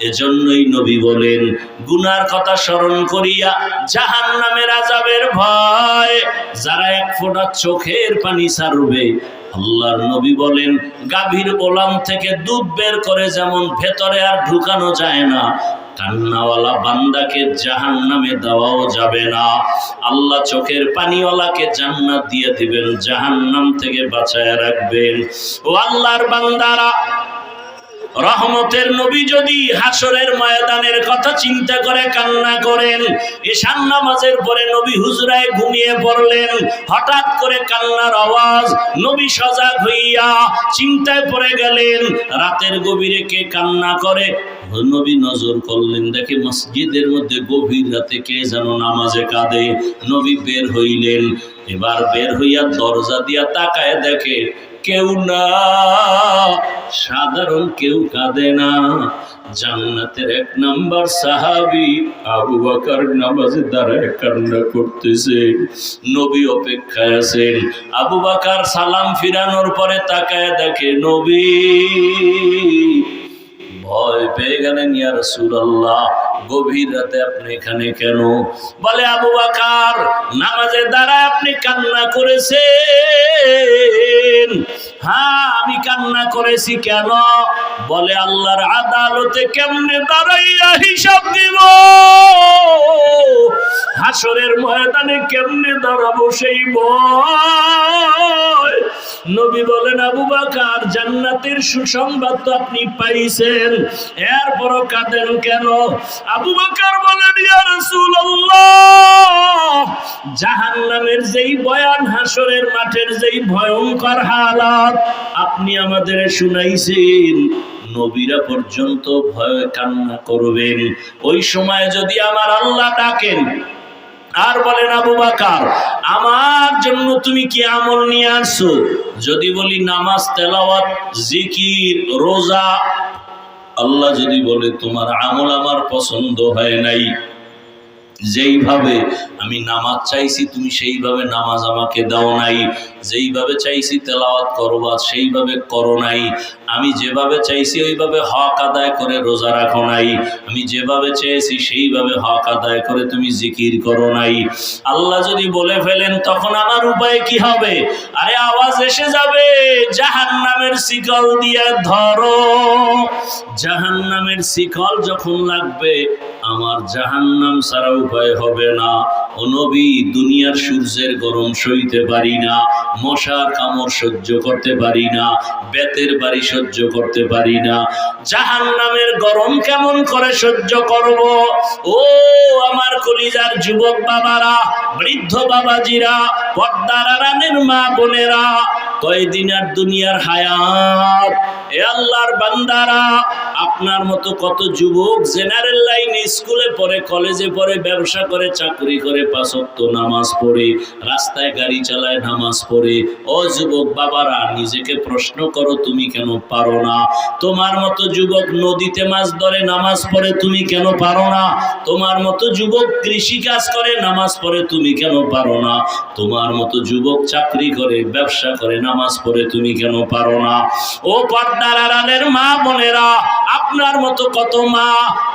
Speaker 1: এজন্যই নবী বলেন, গুনার কথা স্মরণ করিয়া জাহান্নামের আযাবের ভয় যারা এক ফোঁটা চোখের পানি ছাড়বে, আল্লাহর নবী বলেন গাভীর ওলান থেকে দুধ বের করে যেমন ভেতরে আর ঢুকানো যায় না, কান্নাওয়ালা বান্দাকে জাহান্নামে দেওয়াও যাবে না। আল্লাহ চোখের পানিওয়ালাকে জান্নাত দিয়ে দিবেন, জাহান্নাম থেকে বাঁচায় রাখবেন। ও আল্লাহর বান্দারা, রহমতের নবী যদি হাসরের ময়দানের কথা চিন্তা করে কান্না করেন, এশার নামাজের পরে নবী হুজরায় ঘুমিয়ে পড়লেন, হঠাৎ করে কান্নার আওয়াজ, নবী সজাগ হইয়া চিন্তায় পড়ে গেলেন রাতের গভীরে কে কান্না করে। নবী নজর করলেন, দেখে মসজিদের মধ্যে গভীর রাতে কে যেন নামাজে কাঁদে। নবী বের হইলেন, এবার বের হইয়া দরজা দিয়া তাকায় দেখে কেউ না, সাধারণ কেউ কাঁদে না, জান্নাতের 1 নাম্বার সাহাবী আবু বকর নামাজে দাঁড়ায় কান্না করতেছে। নবী অপেক্ষায় আছেন। আবু বকর সালাম ফিরানোর পরে তাকায় দেখে নবী। ভয় পেয়ে গেলেন, ইয়া রাসূলুল্লাহ গভীর রাতে আপনি এখানে কেন? বলে আবু বকর নামাজে দাঁড়ায় আপনি কান্না করেছেন। হ্যাঁ আমি কান্না করেছি, কেন? বলে আল্লাহর আদালতে কেমনে দাঁড়াইয়া হিসাব দিব, হাসরের ময়দানে কেমনে দাঁড়াবো সেই ভয়। নবী বলেন আবু বকর জান্নাতের সুসংবাদ তো আপনি পাইছেন, এরপরও কাঁদেন কেন? আবু বকর বলেন ইয়া রাসূলুল্লাহ জাহান্নামের যেই বয়ান, হাসরের মাঠের যেই ভয়ঙ্কর হালাত আপনি আমাদের শুনাইছেন, নবীরা পর্যন্ত ভয়ে কান্না করবেন। ওই সময় যদি আমার আল্লাহ ডাকেন আর বলেন আবু বকর আমার জন্য তুমি কি আমল নিয়ে আসছো? যদি বলি নামাজ, তেলাওয়াত, জিকির, রোজা, আল্লাহ যদি বলে তোমার আমল আমার পছন্দ হয় নাই, যেইভাবে আমি নামাজ চাইছি তুমি সেইভাবে নামাজ আমাকে দাও নাই, যেইভাবে চাইছি তেলাওয়াত করবা সেইভাবে করো নাই, আমি যেভাবে চাইছি ওইভাবে হক আদায় করে রোজা রাখো নাই, আমি যেভাবে চেয়েছি সেইভাবে হক আদায় করে তুমি জিকির করো নাই, আল্লাহ যদি বলে ফেলেন তখন আমার উপায় কি হবে? আরে আওয়াজ এসে যাবে জাহান্নামের শিকল দিয়ে ধরো। জাহান্নামের শিকল যখন লাগবে আমার জাহান্নাম ছাড়া উপায় হবে না। ও নবী দুনিয়ার সূর্যের গরম সইতে পারি না, মশার কামড় সহ্য করতে পারি না, বেতের বাড়ি সহ্য করতে পারি না, জাহান্নামের গরম কেমন করে সহ্য করব? ও আমার কলিজার যুবক বাবারা, বৃদ্ধ বাবাজিরা, পর্দার আড়ালের মা বোনেরা, কয়দিন আর দুনিয়ার হায়াত। এ আল্লাহর বান্দারা, আপনার মতো কত যুবক জেনারেল লাইনে স্কুলে পড়ে, কলেজে পড়ে, ব্যবসা করে, চাকরি করে, 5 ওয়াক্ত নামাজ পড়ে, রাস্তায় গাড়ি চালায়, নামাজ পড়ে। ও যুবক বাবারা, নিজেকে প্রশ্ন করো তুমি কেন পারো না? তোমার মতো যুবক নদীতে মাছ ধরে, নামাজ পড়ে, তুমি কেন পারো না? তোমার মতো যুবক কৃষি কাজ করে, নামাজ পড়ে, তুমি কেন পারো না? তোমার মতো যুবক চাকরি করে, ব্যবসা করে, নামাজ পড়ে, তুমি কেন পারো না? ও পর্দার আড়ালের মা বোনেরা, আপনার মতো কত মা,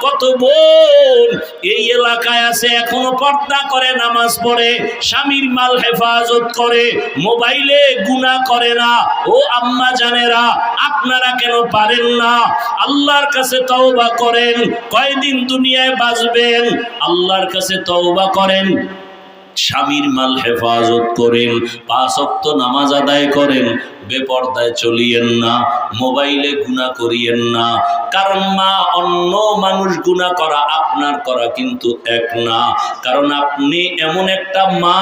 Speaker 1: কত বোন এই এলাকায় আছে এখনো পর্দা করে, নামাজ পড়ে, স্বামীর মাল হেফাজত করে, মোবাইলে গুনাহ করে না। ও আম্মা জানেরা, আপনারা কেন পারেন না? আল্লাহর কাছে তওবা করেন। কয়দিন দুনিয়ায় বাঁচবেন? আল্লাহর কাছে তওবা করেন, স্বামীর মাল হেফাজত করেন, 5 ওয়াক্ত নামাজ আদায় করেন, বেপর্দায় চলিয়েন না, মোবাইলে গুনাহ করিয়েন না। কারণ মা অন্য মানুষ গুনাহ করা আপনার করা কিন্তু এক না। কারণ আপনি এমন একটা মা,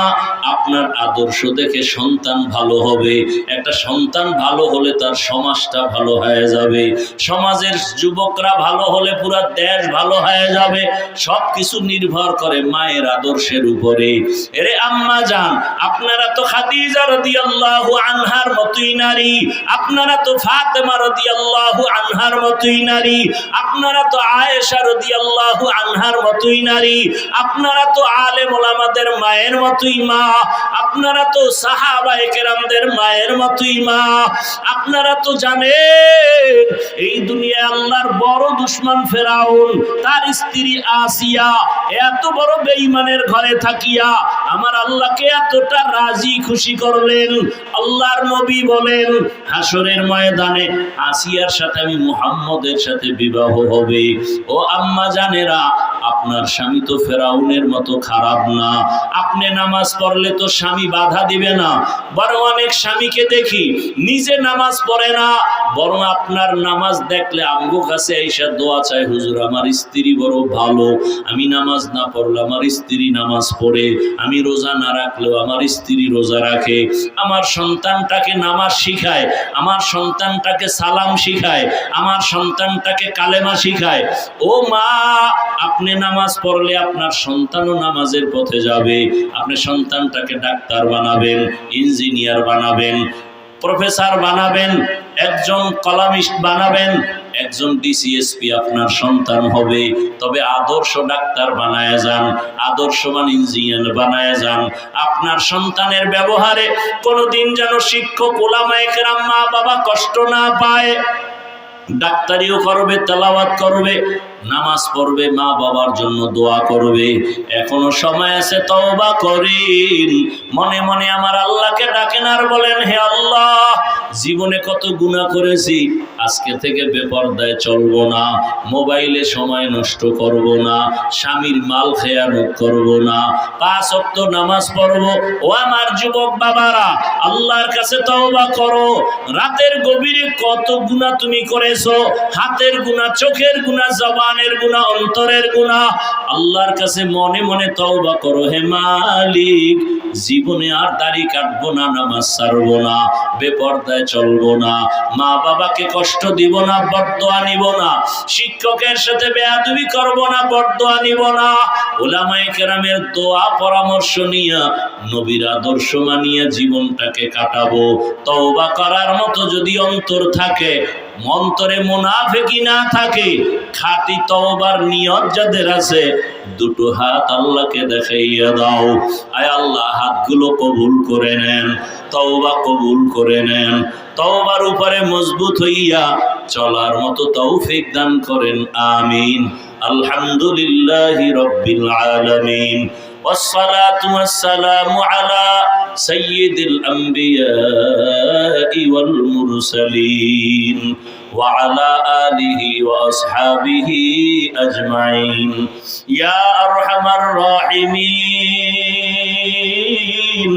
Speaker 1: আপনার আদর্শ দেখে সন্তান ভালো হবে। একটা সন্তান ভালো হলে তার সমাজটা ভালো হয়ে যাবে, সমাজের যুবকরা ভালো হলে পুরা দেশ ভালো হয়ে যাবে। সবকিছু নির্ভর করে মায়ের আদর্শের উপরে। এরে আম্মা জান, আপনারা তো খাদিজা রাদিয়াল্লাহু আনহার মতোই মতোই নারী, আপনারা তো ফাতেমা রাদিয়াল্লাহু আনহার মতোই নারী, আপনারা তো আয়েশা রাদিয়াল্লাহু আনহার মতোই নারী, আপনারা তো আলেম ওলামাদের মায়ের মতোই মা, আপনারা তো সাহাবায়ে কেরামদের মায়ের মতোই মা। আপনারা তো জানেন এই দুনিয়ায় আল্লাহর বড় দুশমন ফেরাউন, তার স্ত্রী আসিয়া এত বড় বেঈমানের ঘরে থাকিয়া আমার আল্লাহকে এতটা রাজি খুশি করলেন। আল্লাহর নবী বলেন হাসরের ময়দানে আসিয়ার সাথে আমি মুহাম্মদের সাথে বিবাহ হবে। ও আম্মা জানেরা, আপনার স্বামী তো ফেরাউনের মতো খারাপ না। আপনি নামাজ পড়লে তো স্বামী বাধা দিবে না, বরং অনেক স্বামীকে দেখি নিজে নামাজ পড়ে না, বরং আপনার নামাজ দেখলে আমগো কাছে আইসা দোয়া চায়, হুজুর আমার স্ত্রী বড় ভালো, আমি নামাজ না পড়লে আমার স্ত্রী নামাজ পড়ে, আমি রোজা না রাখলেও আমার স্ত্রী রোজা রাখে, আমার সন্তানটাকে নামাজ শিখায়, আমার সন্তানটাকে সালাম শিখায়, আমার সন্তানটাকে কালেমা শিখায়। ও মা, আপনি নামাজ পড়লে আপনার সন্তানও নামাজের পথে যাবে। আপনি সন্তানটাকে ডাক্তার বানাবেন, ইঞ্জিনিয়ার বানাবেন, প্রফেসর বানাবেন, একজন কলামিস্ট বানাবেন, একজন ডিসিএসপি আপনার সন্তান হবে। তবে আদর্শ ডাক্তার বানায় যান, আদর্শবান ইঞ্জিনিয়ার বানায় যান। আপনার সন্তানের ব্যবহারে কোনোদিন যেন শিক্ষক ওলামায়ে কেরাম মা বাবা কষ্ট না পায়। ডাক্তারিও করবে, তেলাওয়াত করবে, নামাজ পড়বে, মা বাবার জন্য দোয়া করবে। এখনো সময় আছে, তওবা করেন। মনে মনে আমার আল্লাহকে ডাকেন আর বলেন, হে আল্লাহ, জীবনে কত গুনাহ করেছি, আজকে থেকে বেপরদায় চলবো না, মোবাইলে সময় নষ্ট করব না, স্বামীর মাল খেয়ানত করব না, 5 ওয়াক্ত নামাজ পড়বো। ও আমার যুবক বাবারা, আল্লাহর কাছে তওবা করো। রাতের গভীরে কত গুনাহ তুমি করেছো, হাতের গুনাহ, চোখের গুনাহ, জবানের গুনাহ, অন্তরের গুনাহ। আল্লাহর কাছে মনে মনে তওবা করো, হে মালিক, জীবনে আর দাড়ি কাটবো না, নামাজ ছাড়বো না, বেপরদায় চলবো না, মা বাবাকে কষ্ট দিব না, বদদোয়া নিব না, শিক্ষকের সাথে বেয়াদবি করব না, বদদোয়া নিব না, উলামায়ে কেরামের দোয়া পরামর্শ নিয়ে নবীর আদর্শ মানিয়ে জীবনটাকে কাটাবো। তওবা করার মতো যদি অন্তর থাকে, অন্তরে মুনাফিকি না থাকে, খাঁটি তওবার নিয়ত যাদের আছে, দুটো হাত আল্লাহকে দেখাইয়া দাও। আয় আল্লাহ, হাতগুলো কবুল করে নেন, তওবা কবুল করে নেন, তওবার উপরে মজবুত হইয়া চলার মতো তৌফিক দান করেন, আমিন। আলহামদুলিল্লাহি রাব্বিল আলামিন, والصلاة والسلام على سيد الأنبياء والمرسلين وعلى آله وأصحابه أجمعين يا أرحم الراحمين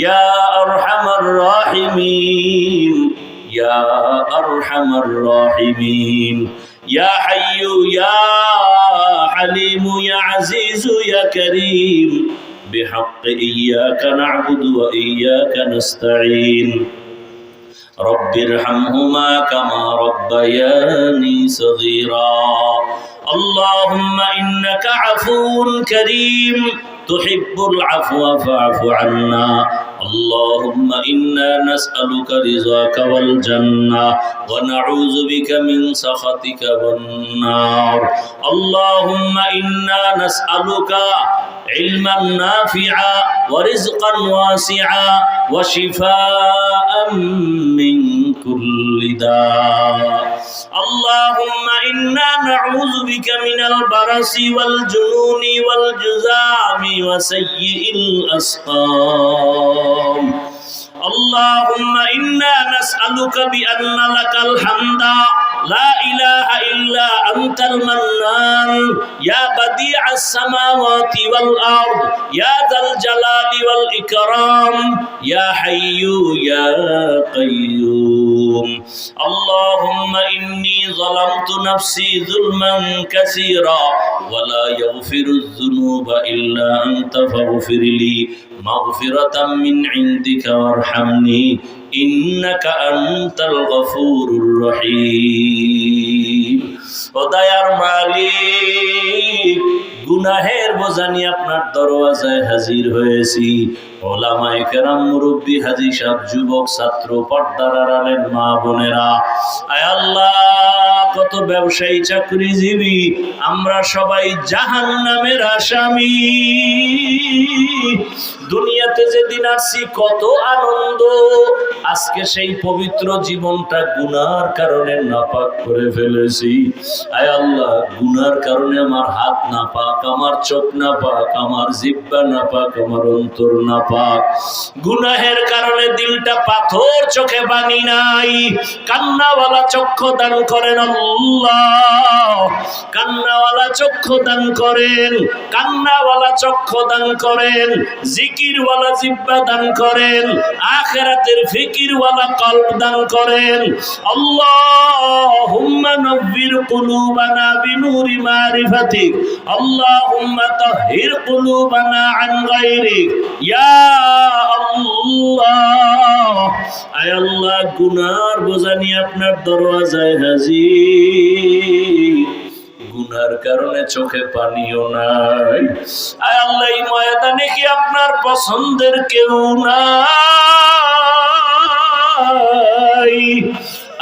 Speaker 1: يا أرحم الراحمين يا أرحم الراحمين يا حي يا حليم يا عزيز يا كريم بحق إياك نعبد وإياك نستعين رب ارحمهما كما ربياني صغيرا اللهم إنك عفو كريم تحب العفو فاعف عنا اللهم إنا نسألك رضاك والجنة ونعوذ بك من سخطك والنار اللهم إنا نسألك علما نافعا ورزقا واسعا وشفاء من كل داء اللهم إنا نعوذ بك من البرص والجنون والجذام وسيء الأسقام اللهم إنا نسألك بأن لك الحمد لا إله إلا أنت المنان يا بديع السماوات والأرض يا ذا الجلال والإكرام يا حي يا قيوم اللهم إني ظلمت نفسي ظلما كثيرا ولا يغفر الذنوب إلا أنت فاغفر لي مغفرة من عندك وارحمني إنك أنت الغفور الرحيم ও দয়ার মালিক, গুনাহের বোঝা নিয়ে আপনার দরওয়াজায় হাজির হয়েছি। ওলামায়ে কেরাম, মুরব্বী, হাজী সাহেব, যুবক, ছাত্র, পর্দার আড়ালের মা বোনেরা, আয় আল্লাহ, কত ব্যবসায়ী, চাকরিজীবী, আমরা সবাই জাহান্নামের আসামি। দুনিয়াতে যেদিন আসছি কত আনন্দ, আজকে সেই পবিত্র জীবনটা গুনার কারণে নাপাক করে ফেলেছি। আয় আল্লাহ, গুনার কারণে আমার হাত নাপাক, আমার চোখ নাপাক, আমার জিহ্বা নাপাক, আমার অন্তর নাপাক। গুনাহের কারণে দিলটা পাথর, চোখে পানি নাই। কান্নাওয়ালা চক্ষু দান করেন আল্লাহ, কান্নাওয়ালা চক্ষু দান করেন, কান্নাওয়ালা চক্ষু দান করেন, জিকিরওয়ালা জিহ্বা দান করেন, আখিরাতের ফিকিরওয়ালা কলব দান করেন। আল্লাহুম্মা নব্বির কুলুবানা বিনুরি মারিফাতিক, আল্লাহুম্মা তাহহির কুলুবানা আন গায়রিক, ইয়া আল্লাহ। আয় আল্লাহ, গুনার বোঝা নিয়ে আপনার দরওয়াজায় হাজির, গুনার কারণে চোখে পানিও নাই। আয় আল্লাহ, এই ময়দানে কি আপনার পছন্দের কেউ নাই?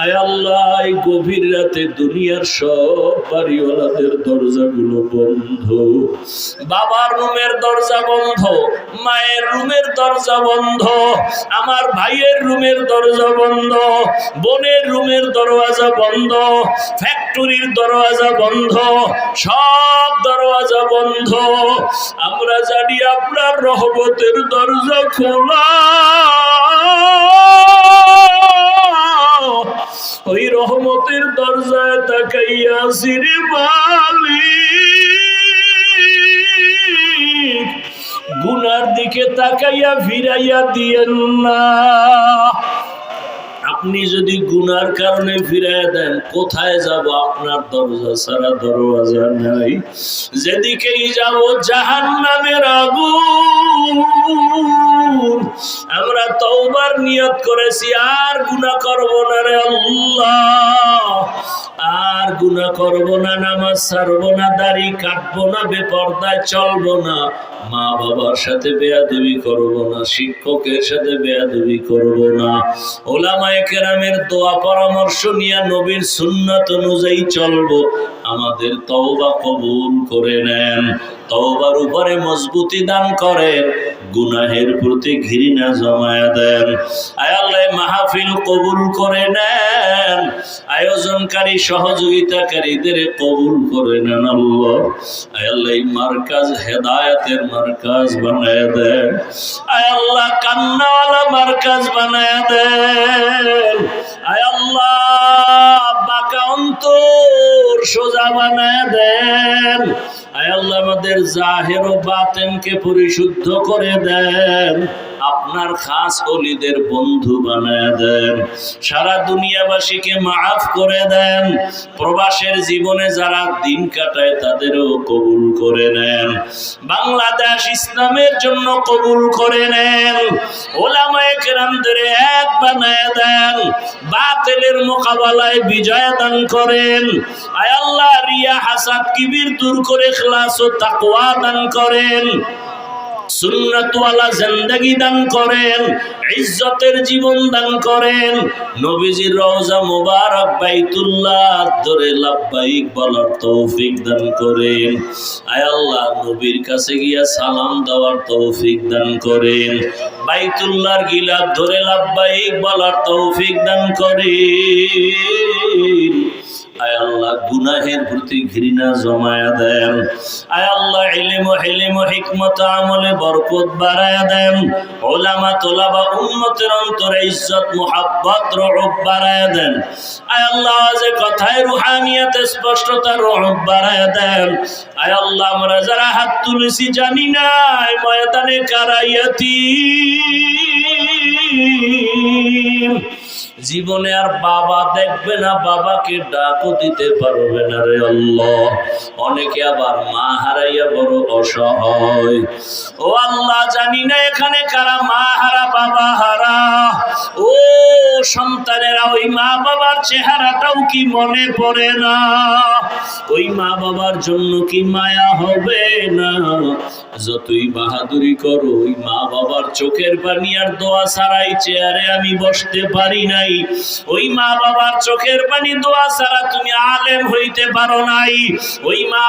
Speaker 1: আয় আল্লাহ, এই গভীর রাতে দুনিয়ার সব বাড়িওয়ালাদের দরজাগুলো বন্ধ। বাবার রুমের দরজা বন্ধ, মায়ের রুমের দরজা বন্ধ, আমার ভাইয়ের রুমের দরজা বন্ধ, বোনের রুমের দরওয়াজা বন্ধ, ফ্যাক্টরির দরওয়াজা বন্ধ, সব দরওয়াজা বন্ধ। আমরা জানি আপনার রহমতের দরজা খোলা। ওই রহমতের দরজায় তাকাইয়া সিরে মালিক, গুনার দিকে তাকাইয়া ফিরাইয়া দিয়েন না। আপনি যদি গুনার কারণে ফিরাইয়া দেন, কোথায় যাব? আপনার দরজা ছাড়া দরওয়াজা নাই। যেদিকেই যাব জাহান্নামের আগুন। আমরা তওবার নিয়ত করেছি, আর গুনাহ করব না রে আল্লাহ, আর গুনাহ করব না, নামাজ ছাড়ব না, দাড়ি কাটবো না, বেপরদায় চলবো না, মা বাবার সাথে বেয়াদবি করব না, শিক্ষকের সাথে বেয়াদবি করব না, ওলামায়ে কেরামের দোয়া পরামর্শ নিয়ে নবীর সুন্নাত অনুযায়ী চলবো। আমাদের তওবা কবুল করে নেন, তওবার উপরে মজবুতি দান করেন, গুনাহের প্রতি ঘৃণা জমায়া দেন। আয় আল্লাহ, মাহফিল কবুল করে নেন, আয়োজনকারী সহযোগিতাকারীদের কবুল করে নেন আল্লাহ। আয় আল্লাহ, এই মার্কাজ হেদায়েতের মার্কাজ বানায়া দেন। আয় আল্লাহ, কান্নাওয়ালা মার্কাজ বানায়া দেন। আয় আল্লাহ, বাঁকা অন্তর সোজা বানায়া দেন। আয় আল্লাহ, আমাদের জাহের ও বাতেনকে পরিশুদ্ধ করে দেন, আপনার খাস ওলিদের বন্ধু বানায় দেন, সারা দুনিয়াবাসীকে মাফ করে দেন, প্রবাসের জীবনে যারা দিন কাটায় তাদেরও কবুল করে নেন, বাংলাদেশ ইসলামের জন্য কবুল করে নেন, ওলামায়ে কেরামদের এক বানায় দেন, বাতিলের মোকাবেলায় বিজয় দান করেন। আয় আল্লাহ, রিয়া, হাসাদ, কিবির দূর করে ইখলাস ও তাকওয়া দান করেন, সুন্নাতওয়ালা জিন্দেগি দান করেন, ইজ্জতের জীবন দান করেন, নবীজির রওজা মুবারক বাইতুল্লাহ ধরে লাব্বাইক বলার তৌফিক দান করেন। আয় আল্লাহ, নবীর কাছে গিয়া সালাম দেওয়ার তৌফিক দান করেন, বাইতুল্লাহর গিলাফ ধরে লাব্বাইক বলার তৌফিক দান করেন। আয় আল্লাহ, গুনাহের প্রতি ঘৃণা জমায়া দেন। আয় আল্লাহ, ইলম ও হিকমত আমলে বরকত বাড়ায়া দেন, উলামা তোলাবা উম্মতের অন্তরে ইজ্জত মুহাব্বত রহব বাড়ায়া দেন। আয় আল্লাহ, আওয়াজে কথায় রুহানিয়াতে স্পষ্টতা রহব বাড়ায়া দেন। আয় আল্লাহ, আমরা যারা হাত তুলেছি জানি না এই ময়দানে কারা ইয়াতীম, জীবনে আর বাবা দেখবে না, বাবাকে ডাকও দিতে পারবে না রে আল্লাহ। অনেকে আবার মা হারাইয়া বড় অসহায়। ও আল্লাহ, জানি না এখানে কারা মা হারা, বাবা হারা। ও সন্তানেরা ওই মা বাবার চেহারাটাও কি মনে পড়ে না? ওই মা বাবার জন্য কি মায়া হবে না? যতই বাহাদুরি করো, ওই মা বাবার চোখের পানি আর দোয়া ছাড়াই চেয়ারে আমি বসতে পারি নাই। ওই মা বাবার চোখের পানি দোয়া ছাড়া তুমি আলেম হইতে পারো নাই। ওই মা